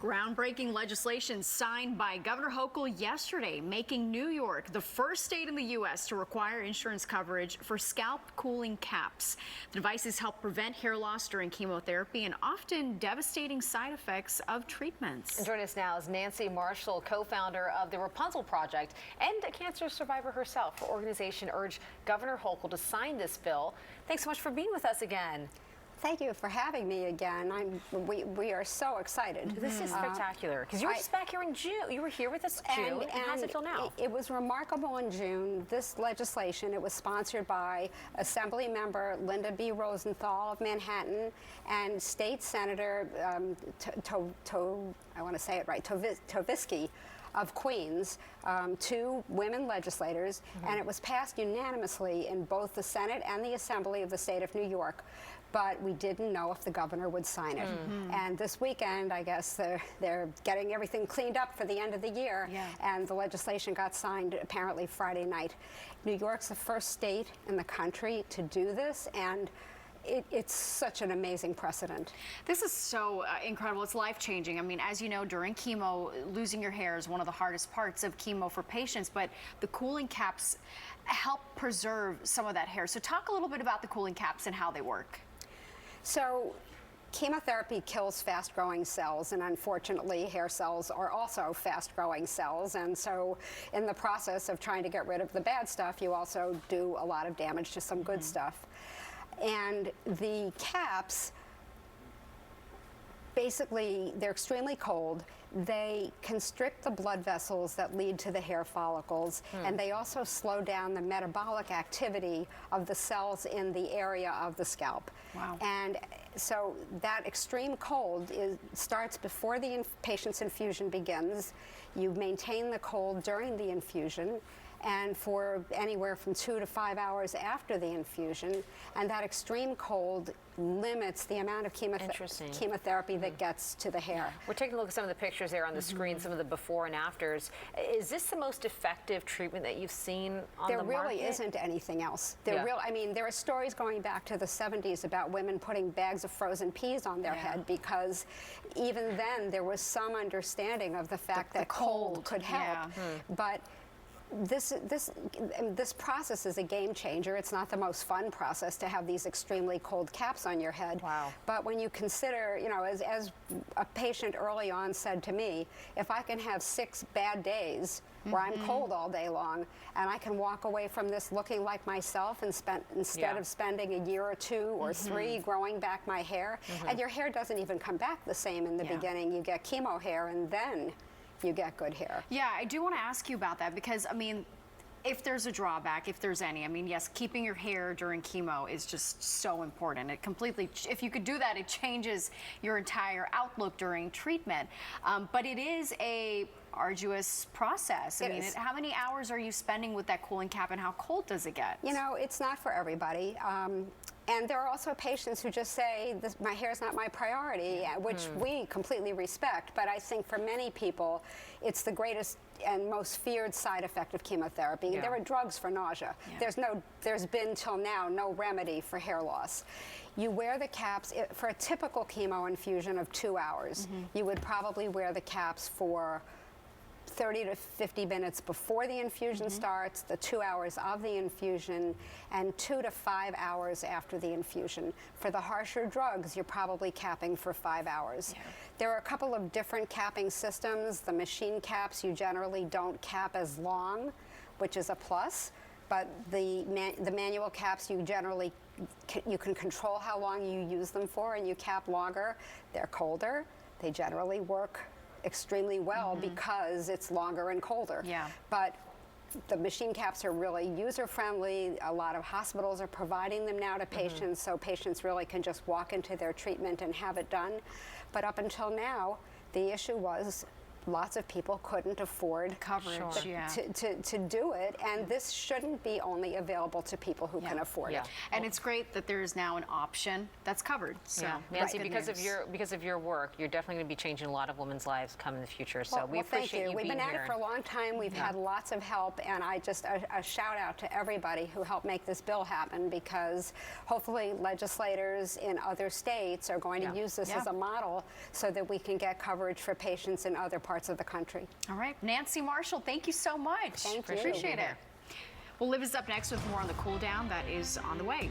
Groundbreaking legislation signed by Governor Hochul yesterday, making New York the first state in the U.S. to require insurance coverage for scalp cooling caps. The devices help prevent hair loss during chemotherapy and often devastating side effects of treatments. And joining us now is Nancy Marshall, co-founder of the Rapunzel Project and a cancer survivor herself. Her organization urged Governor Hochul to sign this bill. Thanks so much for being with us again. Thank you for having me again. We are so excited. This is spectacular because you were just back here in June. You were here with us in June. And how's it feel now? It was remarkable in June. This legislation, it was sponsored by Assembly Member Linda B. Rosenthal of Manhattan and State Senator I want to say it right, Tovisky of Queens, two women legislators, and it was passed unanimously in both the Senate and the Assembly of the state of New York. But we didn't know if the governor would sign it. And this weekend, I guess they're getting everything cleaned up for the end of the year, and the legislation got signed apparently Friday night. New York's the first state in the country to do this, and it's such an amazing precedent. This is so incredible. It's life-changing. I mean, as you know, during chemo, losing your hair is one of the hardest parts of chemo for patients, but the cooling caps help preserve some of that hair. So talk a little bit about the cooling caps and how they work. So chemotherapy kills fast-growing cells, and unfortunately hair cells are also fast-growing cells, and so in the process of trying to get rid of the bad stuff, you also do a lot of damage to some good stuff. And the caps, basically, they're extremely cold. They constrict the blood vessels that lead to the hair follicles, and they also slow down the metabolic activity of the cells in the area of the scalp. Wow. And so that extreme cold starts before the patient's infusion begins. You maintain the cold during the infusion, and for anywhere from 2 to 5 hours after the infusion, and that extreme cold limits the amount of chemotherapy that gets to the hair. We're taking a look at some of the pictures there on the screen, some of the before and afters. Is this the most effective treatment that you've seen on the market? There really isn't anything else. I mean, there are stories going back to the 70s about women putting bags of frozen peas on their head because even then there was some understanding of the fact that cold could help. But this process is a game changer. It's not the most fun process to have these extremely cold caps on your head. Wow. But when you consider, you know, as a patient early on said to me, if I can have 6 bad days where I'm cold all day long, and I can walk away from this looking like myself and instead of spending a year or 2 or 3 growing back my hair, and your hair doesn't even come back the same in the beginning. You get chemo hair, and then you get good hair. Yeah, I do want to ask you about that because, I mean, if there's a drawback, if there's any, I mean, yes, keeping your hair during chemo is just so important. It completely, if you could do that, it changes your entire outlook during treatment. But it is a arduous process. I mean, how many hours are you spending with that cooling cap, and how cold does it get? You know, it's not for everybody. And there are also patients who just say, my hair is not my priority, which we completely respect. But I think for many people, it's the greatest and most feared side effect of chemotherapy. There are drugs for nausea. There's been till now no remedy for hair loss. You wear the caps for a typical chemo infusion of 2 hours. You would probably wear the caps for 30 to 50 minutes before the infusion starts, the 2 hours of the infusion, and 2 to 5 hours after the infusion. For the harsher drugs, you're probably capping for 5 hours. There are a couple of different capping systems. The machine caps, you generally don't cap as long, which is a plus, but the manual caps, you generally you can control how long you use them for, and you cap longer. They're colder. They generally work extremely well because it's longer and colder. But the machine caps are really user-friendly. A lot of hospitals are providing them now to patients, so patients really can just walk into their treatment and have it done. But up until now, the issue was lots of people couldn't afford Coverage, Sure. yeah. to do it, and this shouldn't be only available to people who can afford Yeah. it. And it's great that there is now an option that's covered. So Yeah, Nancy, good because news. of your work, you're definitely going to be changing a lot of women's lives come in the future. So we Well, thank appreciate you We've being been at here. it for a long time. We've had lots of help, and I just a shout out to everybody who helped make this bill happen, because hopefully legislators in other states are going to use this as a model so that we can get coverage for patients in other parts of the country. All right, Nancy Marshall, thank you so much. Thank you. Appreciate Being it. here. Well, Liv is up next with more on the cool down that is on the way.